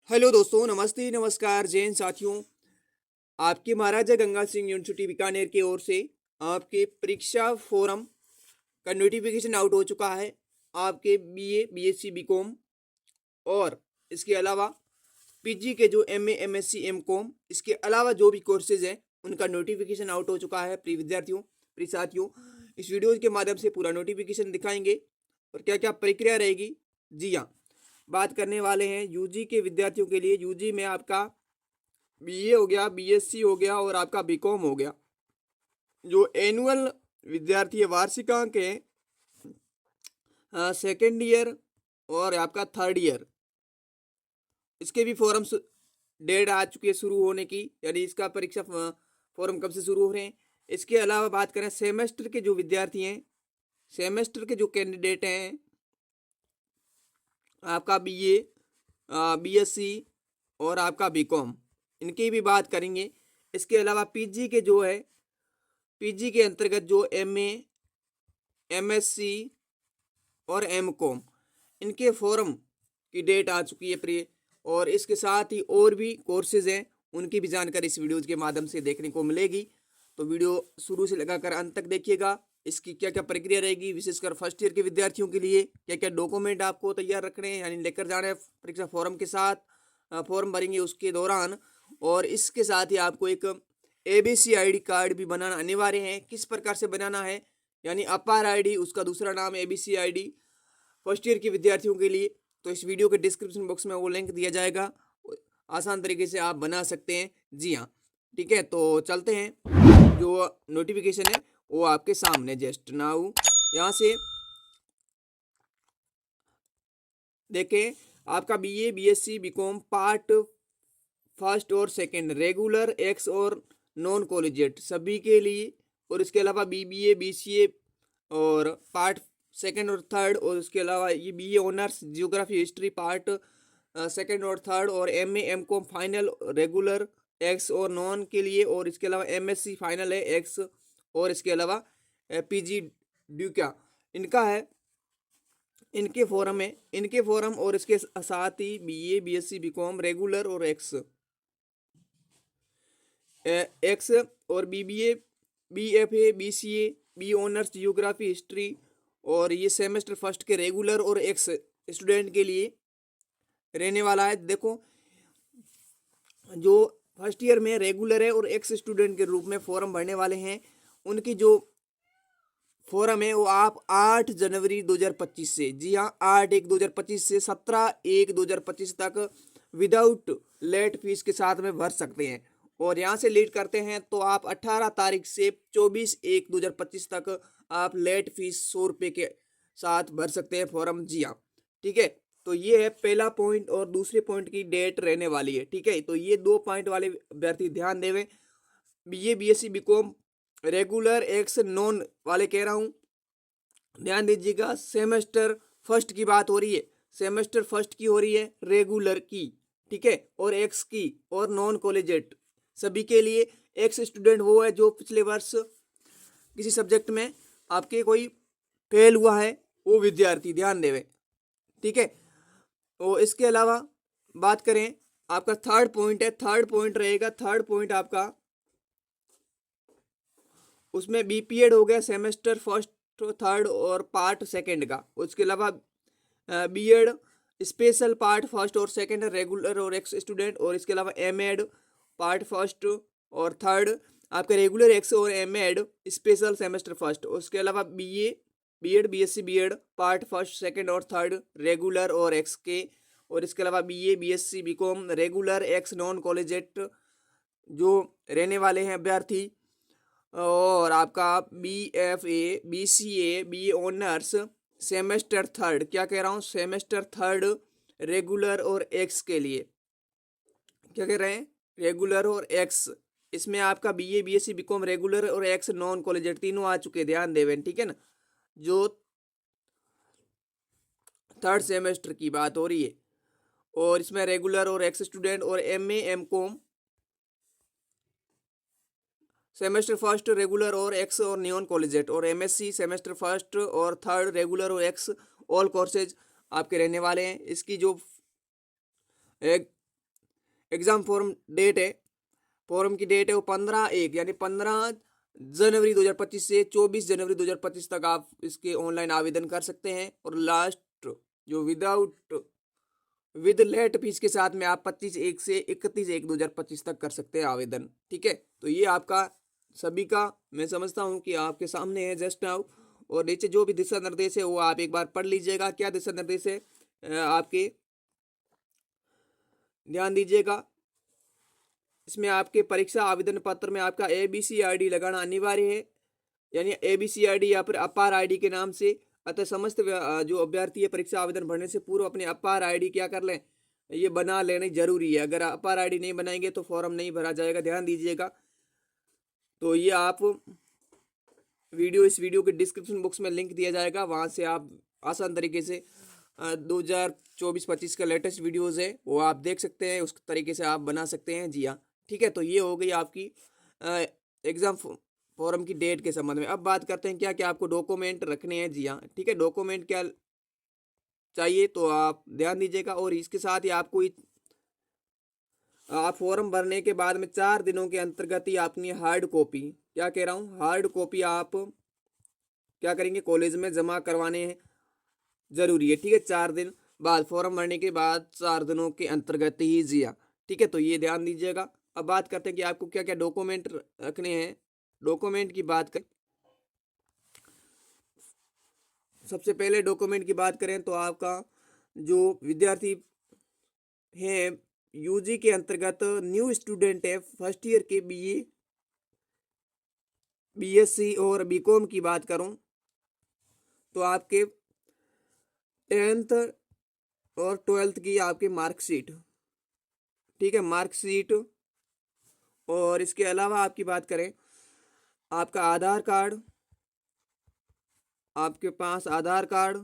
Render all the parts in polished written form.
Hello दोस्तों, नमस्ते, नमस्कार, जैन साथियों। आपके महाराजा गंगा सिंह यूनिवर्सिटी बीकानेर की ओर से आपके परीक्षा फोरम का नोटिफिकेशन आउट हो चुका है। आपके बीए, बीएससी, बीकॉम और इसके अलावा पीजी के जो एमए, एमएससी, एमकॉम, इसके अलावा जो भी कोर्सेज हैं उनका नोटिफिकेशन आउट हो चुका है। प्रिय विद्यार्थियों, प्रिय साथियों, इस वीडियो के माध्यम से पूरा नोटिफिकेशन दिखाएंगे और क्या क्या प्रक्रिया रहेगी। जी हाँ, बात करने वाले हैं यूजी के विद्यार्थियों के लिए। यूजी में आपका बीए हो गया, बीएससी हो गया और आपका बीकॉम हो गया। जो एनुअल विद्यार्थी वार्षिकांक है सेकेंड ईयर और आपका थर्ड ईयर, इसके भी फॉर्म्स डेट आ चुकी है शुरू होने की, यानी इसका परीक्षा फॉर्म कब से शुरू हो रहे हैं। इसके अलावा बात करें सेमेस्टर के जो विद्यार्थी हैं, सेमेस्टर के जो कैंडिडेट हैं, आपका बीए, बीएससी और आपका बीकॉम, इनकी भी बात करेंगे। इसके अलावा पीजी के जो है, पीजी के अंतर्गत जो एमए, एमएससी और एमकॉम, इनके फॉर्म की डेट आ चुकी है प्रिय। और इसके साथ ही और भी कोर्सेज हैं, उनकी भी जानकारी इस वीडियो के माध्यम से देखने को मिलेगी। तो वीडियो शुरू से लगाकर अंत तक देखिएगा। इसकी क्या क्या प्रक्रिया रहेगी, विशेषकर फर्स्ट ईयर के विद्यार्थियों के लिए क्या क्या डॉक्यूमेंट आपको तैयार रखने हैं, यानी लेकर जाना है परीक्षा फॉर्म के साथ, फॉर्म भरेंगे उसके दौरान। और इसके साथ ही आपको एक एबीसी आईडी कार्ड भी बनाना अनिवार्य है। किस प्रकार से बनाना है, यानी अपार आईडी, उसका दूसरा नाम एबीसी आईडी, फर्स्ट ईयर के विद्यार्थियों के लिए। तो इस वीडियो के डिस्क्रिप्शन बॉक्स में वो लिंक दिया जाएगा, आसान तरीके से आप बना सकते हैं। जी हाँ, ठीक है, तो चलते हैं। जो नोटिफिकेशन है वो आपके सामने जस्ट नाउ, यहाँ से देखें। आपका BA, BSc, BCom part first और सेकंड रेगुलर, एक्स और नॉन कॉलेजिएट सभी के लिए। और इसके अलावा बीबीए, बीसीए और पार्ट सेकंड और थर्ड, और इसके अलावा ये BA honours geography history part second और थर्ड, और MA, MCom final regular ex और नॉन के लिए। और इसके अलावा एमएससी फाइनल है एक्स, और इसके अलावा पीजी ड्यूका इनका है, इनके फॉरम है, इनके फॉरम। और इसके साथ ही बीए, बीएससी, बीकॉम रेगुलर और एक्स, एक्स और BBA, BFA, BCA, B honours geography history, और ये सेमेस्टर फर्स्ट के रेगुलर और एक्स स्टूडेंट के लिए रहने वाला है। देखो, जो फर्स्ट ईयर में रेगुलर है और एक्स स्टूडेंट के रूप में फॉर्म भरने वाले हैं, उनकी जो फॉर्म है वो आप 8 जनवरी 2025 से, जी हाँ 8/1/2025 से 17/1/2025 तक विदाउट लेट फीस के साथ में भर सकते हैं। और यहाँ से लेट करते हैं तो आप 18 तारीख से 24/1/2025 तक आप लेट फीस 100 रुपये के साथ भर सकते हैं फॉर्म। जी हाँ, ठीक है। तो ये है पहला पॉइंट, और दूसरे पॉइंट की डेट रहने वाली है। ठीक है, तो ये 2 पॉइंट वाले अभ्यर्थी ध्यान देवें। BA, BSc, BCom regular, ex, non वाले कह रहा हूँ, ध्यान दीजिएगा। सेमेस्टर फर्स्ट की बात हो रही है, सेमेस्टर फर्स्ट की हो रही है, रेगुलर की, ठीक है, और एक्स की, और नॉन कॉलेजेट सभी के लिए। एक्स स्टूडेंट वो है जो पिछले वर्ष किसी सब्जेक्ट में आपके कोई फेल हुआ है, वो विद्यार्थी ध्यान देवे, ठीक है। और इसके अलावा बात करें, आपका थर्ड पॉइंट है, थर्ड पॉइंट रहेगा, थर्ड पॉइंट आपका उसमें बीपीएड हो गया, सेमेस्टर फर्स्ट, थर्ड और पार्ट सेकंड का। उसके अलावा बीएड स्पेशल पार्ट फर्स्ट और सेकंड रेगुलर और एक्स स्टूडेंट। और इसके अलावा एमएड पार्ट फर्स्ट और थर्ड, आपका रेगुलर एक्स और एमएड स्पेशल सेमेस्टर फर्स्ट। उसके अलावा BA, BEd, BSc, BEd part first, second और थर्ड रेगुलर और एक्स के। और इसके अलावा BA, BSc, BCom regular, ex, non collegiate जो रहने वाले हैं अभ्यर्थी। और आपका B F A, B C A, B honours semester third, क्या कह रहा हूँ, सेमेस्टर थर्ड रेगुलर और एक्स के लिए, क्या कह रहे हैं, रेगुलर और एक्स। इसमें आपका बीए, बीएससी, बीकॉम रेगुलर और एक्स, नॉन कॉलेज तीनों आ चुके, ध्यान देवें, ठीक है ना। जो थर्ड सेमेस्टर की बात हो रही है, और इसमें रेगुलर और एक्स स्टूडेंट, और MA, MCom semester first regular और एक्स और नियॉन कॉलेजेट, और एमएससी सेमेस्टर फर्स्ट और थर्ड रेगुलर और एक्स, ऑल कोर्सेज आपके रहने वाले हैं। इसकी जो एक एग्ज़ाम फॉर्म डेट है, फॉर्म की डेट है वो 15/1 यानी 15 जनवरी 2025 से 24 जनवरी 2025 तक आप इसके ऑनलाइन आवेदन कर सकते हैं। और लास्ट जो विद लेट फीस के साथ में आप 25/1 से 31/1/2025 तक कर सकते हैं आवेदन। ठीक है, तो ये आपका सभी का मैं समझता हूँ कि आपके सामने है जस्ट नाउ। और नीचे जो भी दिशा निर्देश है वो आप एक बार पढ़ लीजिएगा। क्या दिशा निर्देश है आपके, ध्यान दीजिएगा। इसमें आपके परीक्षा आवेदन पत्र में आपका ABCID लगाना अनिवार्य है, यानी ABCID या फिर अपार आईडी के नाम से। अतः समस्त जो अभ्यर्थी है परीक्षा आवेदन भरने से पूर्व अपने अपार आईडी क्या कर लें, ये बना लेनी जरूरी है। अगर अपार आईडी नहीं बनाएंगे तो फॉर्म नहीं भरा जाएगा, ध्यान दीजिएगा। तो ये आप इस वीडियो के डिस्क्रिप्शन बॉक्स में लिंक दिया जाएगा, वहाँ से आप आसान तरीके से 2024-25 का लेटेस्ट वीडियोज़ है वो आप देख सकते हैं, उस तरीके से आप बना सकते हैं। जी हाँ, ठीक है। तो ये हो गई आपकी एग्ज़ाम फॉर्म की डेट के संबंध में। अब बात करते हैं क्या क्या आपको डॉक्यूमेंट रखने हैं। जी हाँ, ठीक है। डॉक्यूमेंट क्या चाहिए तो आप ध्यान दीजिएगा। और इसके साथ ही आपको आप फॉर्म भरने के बाद में 4 दिनों के अंतर्गत ही अपनी हार्ड कॉपी, क्या कह रहा हूँ, हार्ड कॉपी आप क्या करेंगे, कॉलेज में जमा करवाने हैं, जरूरी है। ठीक है, 4 दिन बाद, फॉर्म भरने के बाद 4 दिनों के अंतर्गत ही। जी हाँ, ठीक है। तो ये ध्यान दीजिएगा। अब बात करते हैं कि आपको क्या क्या डॉक्यूमेंट रखने हैं। डॉक्यूमेंट की बात करें, सबसे पहले डॉक्यूमेंट की बात करें तो आपका जो विद्यार्थी है यूजी के अंतर्गत न्यू स्टूडेंट है, फर्स्ट ईयर के BA BSc और BCom की बात करूं तो आपके 10th और 12th की आपकी मार्कशीट, ठीक है, मार्कशीट। और इसके अलावा आपकी बात करें, आपका आधार कार्ड, आपके पास आधार कार्ड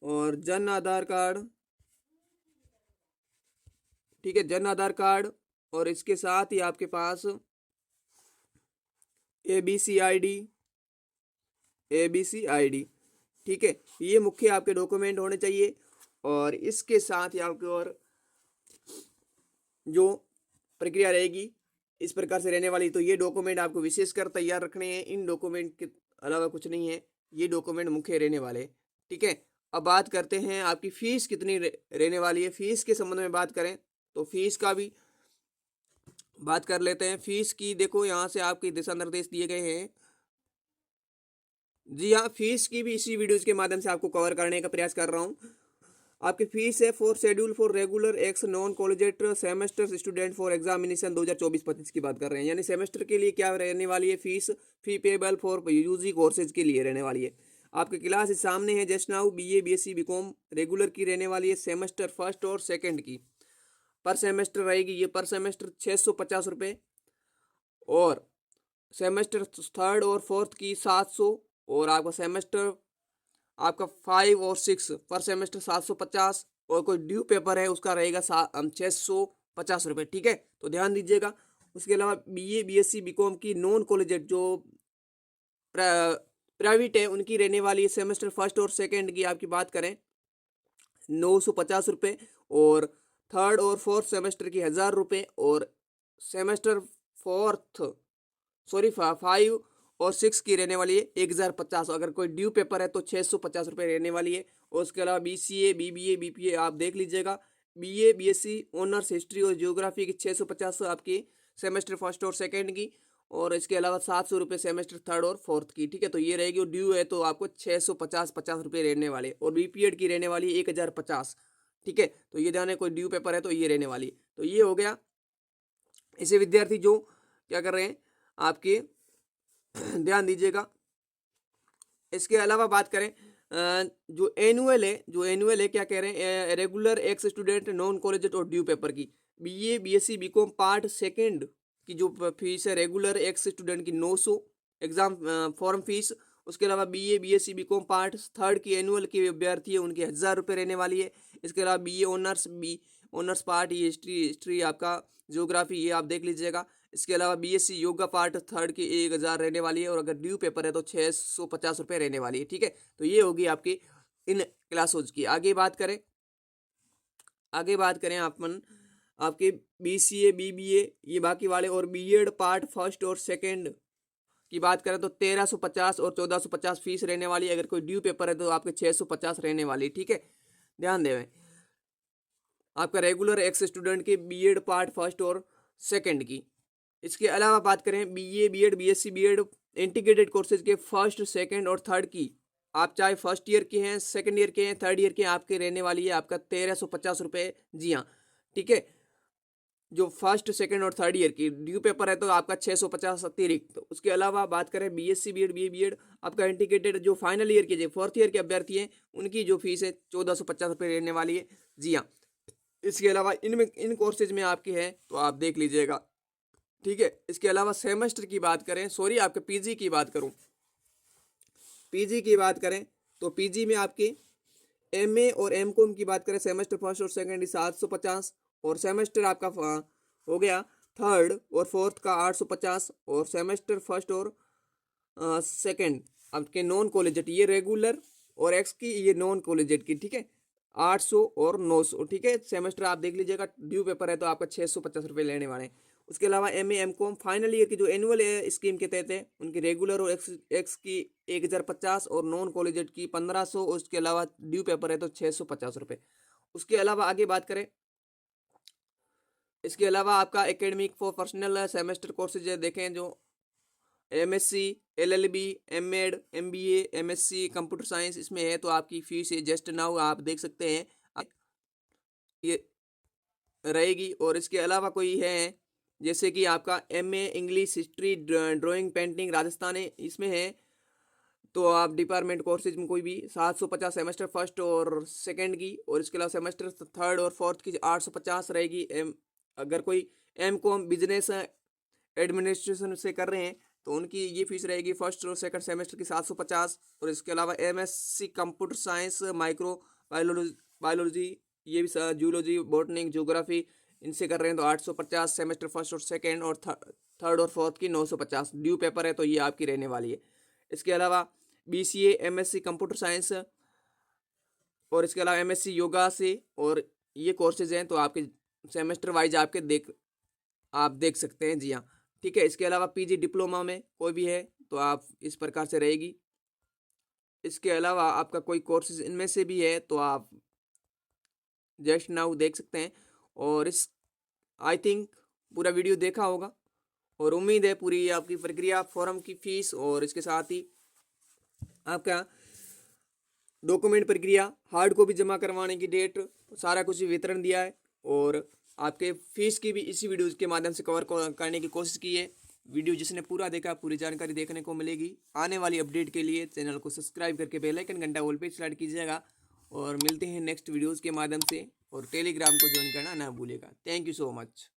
और जन आधार कार्ड, ठीक है, जन आधार कार्ड। और इसके साथ ही आपके पास ABCID, ठीक है। ये मुख्य आपके डॉक्यूमेंट होने चाहिए। और इसके साथ ही आपके और जो प्रक्रिया रहेगी इस प्रकार से रहने वाली। तो ये डॉक्यूमेंट आपको विशेषकर तैयार रखने हैं, इन डॉक्यूमेंट के अलावा कुछ नहीं है, ये डॉक्यूमेंट मुख्य रहने वाले। ठीक है, अब बात करते हैं आपकी फीस कितनी रहने वाली है। फीस के संबंध में बात करें तो फीस का भी बात कर लेते हैं। फीस की देखो यहाँ से आपके दिशा निर्देश दिए गए हैं। जी हाँ, फीस की भी इसी वीडियोज के माध्यम से आपको कवर करने का प्रयास कर रहा हूँ। आपकी फीस है for schedule for regular ex non collegiate semester student for examination 2024-25 की बात कर रहे हैं, यानी सेमेस्टर के लिए क्या रहने वाली है fees, fee payable for UG courses के लिए रहने वाली है। आपकी क्लास सामने है just now, BA BSc BCom regular की रहने वाली है, सेमेस्टर फर्स्ट और सेकेंड की पर सेमेस्टर रहेगी, ये पर सेमेस्टर 650 रुपये। और सेमेस्टर थर्ड और फोर्थ की 700। और आपका सेमेस्टर आपका 5 और 6 पर सेमेस्टर 750। और कोई ड्यू पेपर है उसका रहेगा 650 रुपये। ठीक है, तो ध्यान दीजिएगा। उसके अलावा BA BSc BCom की नॉन कॉलेजेट जो प्राइवेट है उनकी रहने वाली है, सेमेस्टर फर्स्ट और सेकेंड की आपकी बात करें 950 रुपये। और थर्ड और फोर्थ सेमेस्टर की 1000 रुपये। और सेमेस्टर फोर्थ 5 और 6 की रहने वाली है 1050। अगर कोई ड्यू पेपर है तो 650 रुपये रहने वाली है। और उसके अलावा BCA BBA BPA आप देख लीजिएगा। BA BSc ऑनर्स हिस्ट्री और जियोग्राफी की 650 आपकी सेमेस्टर फर्स्ट और सेकेंड की। और इसके अलावा 700 रुपये सेमेस्टर थर्ड और फोर्थ की। ठीक है, तो ये रहेगी। और ड्यू है तो आपको 650 रुपये रहने वाले। और BPED की रहने वाली 1050। ठीक है, तो ये ध्यान है, कोई ड्यू पेपर है तो ये रहने वाली। तो ये हो गया। इसे विद्यार्थी जो क्या कर रहे हैं आपके ध्यान दीजिएगा। इसके अलावा बात करें जो एनुअल है क्या कह रहे हैं, regular ex student non college और ड्यू पेपर की BA BSc BCom part second की जो फीस है रेगुलर एक्स स्टूडेंट की 900 एग्जाम फॉर्म फीस। उसके अलावा BA BSc BCom part third की एनुअल की अभ्यर्थी है उनकी 1000 रुपये रहने वाली है। इसके अलावा BA ऑनर्स पार्ट ये हिस्ट्री आपका जियोग्राफी ये आप देख लीजिएगा। इसके अलावा BSc योगा पार्ट थर्ड की 1000 रहने वाली है। और अगर ड्यू पेपर है तो 650 रुपये रहने वाली है। ठीक है, तो ये होगी आपकी इन क्लासोज की। आगे बात करें अपन आपके BCA BBA ये बाकी वाले, और बीएड पार्ट फर्स्ट और सेकंड की बात करें तो 1350 और 1450 फीस रहने वाली। अगर कोई ड्यू पेपर है तो आपके 650 रहने वाली। ठीक है, ध्यान देवें। आपका रेगुलर एक्स स्टूडेंट के बीएड पार्ट फर्स्ट और सेकंड की। इसके अलावा बात करें BA BEd BSc BEd integrated courses के फर्स्ट सेकंड और थर्ड की, आप चाहे फर्स्ट ईयर के हैं, सेकंड ईयर के हैं, थर्ड ईयर के हैं, आपके रहने वाली है आपका 1350 रुपये। जी हाँ, ठीक है। जो फर्स्ट सेकंड और थर्ड ईयर की ड्यू पेपर है तो आपका 650 अतिरिक्त। तो उसके अलावा बात करें बीएससी बीएड बीएड आपका इंटीग्रेटेड जो फाइनल ईयर के जो फोर्थ ईयर के अभ्यर्थी हैं उनकी जो फीस है 1450 रुपये रहने वाली है। जी हाँ, इसके अलावा इनमें इन कोर्सेज में आपकी है तो आप देख लीजिएगा। ठीक है, इसके अलावा सेमेस्टर की बात करें, सॉरी आपके पीजी की बात करूं, पीजी की बात करें तो पीजी में आपके एमए और एमकॉम की बात करें, सेमेस्टर फर्स्ट और सेकंड 750, और सेमेस्टर आपका हो गया थर्ड और फोर्थ का 850, और सेमेस्टर फर्स्ट और सेकंड आपके नॉन कॉलेजेट ये रेगुलर और एक्स की ये नॉन कॉलेजेट की। ठीक है, 800 और 900। ठीक है, सेमेस्टर आप देख लीजिएगा, ड्यू पेपर है तो आपका 650 रुपये लेने वाले हैं। उसके अलावा एमए एमकॉम फाइनल ईयर की जो एनुअल स्कीम के तहत है उनकी रेगुलर और एक्स की 1050 और नॉन कॉलेजेट की 1500, और उसके अलावा ड्यू पेपर है तो 650 रुपये। उसके अलावा आगे बात करें, इसके अलावा आपका academic for personal semester courses देखें जो MSc LLB MEd MBA MSc computer science इसमें है तो आपकी फीस जस्ट नाउ आप देख सकते हैं ये रहेगी। और इसके अलावा कोई है जैसे कि आपका MA English history drawing painting Rajasthani इसमें है तो आप डिपार्टमेंट कोर्सेज में कोई भी 750 सेमेस्टर फर्स्ट और सेकंड की, और इसके अलावा सेमेस्टर थर्ड और फोर्थ की 850 रहेगी। अगर कोई एमकॉम बिजनेस एडमिनिस्ट्रेशन से कर रहे हैं तो उनकी ये फीस रहेगी फर्स्ट और सेकंड सेमेस्टर की 750, और इसके अलावा MSc computer science micro biology ये भी जूलॉजी बॉटनी ज्योग्राफी इनसे कर रहे हैं तो 850 सेमेस्टर फर्स्ट और सेकंड, और थर्ड और फोर्थ की 950 ड्यू पेपर है तो ये आपकी रहने वाली है। इसके अलावा बीसीए एमएससी कंप्यूटर साइंस और इसके अलावा एमएससी योगा से, और ये कोर्सेज हैं तो आपके सेमेस्टर वाइज आपके आप देख सकते हैं। जी हाँ, ठीक है। इसके अलावा पीजी डिप्लोमा में कोई भी है तो आप इस प्रकार से रहेगी। इसके अलावा आपका कोई कोर्सेज इनमें से भी है तो आप जस्ट नाउ देख सकते हैं। और इस आई थिंक पूरा वीडियो देखा होगा और उम्मीद है पूरी आपकी प्रक्रिया फॉर्म की फीस और इसके साथ ही आपका डॉक्यूमेंट प्रक्रिया हार्ड कॉपी जमा करवाने की डेट सारा कुछ वितरण दिया है, और आपके फीस की भी इसी वीडियो के माध्यम से कवर करने की कोशिश की है। वीडियो जिसने पूरा देखा पूरी जानकारी देखने को मिलेगी। आने वाली अपडेट के लिए चैनल को सब्सक्राइब करके बेल आइकन घंटा ऑल पे सेलेक्ट कीजिएगा, और मिलते हैं नेक्स्ट वीडियोज़ के माध्यम से, और टेलीग्राम को ज्वाइन करना ना भूलिएगा। Thank you so much.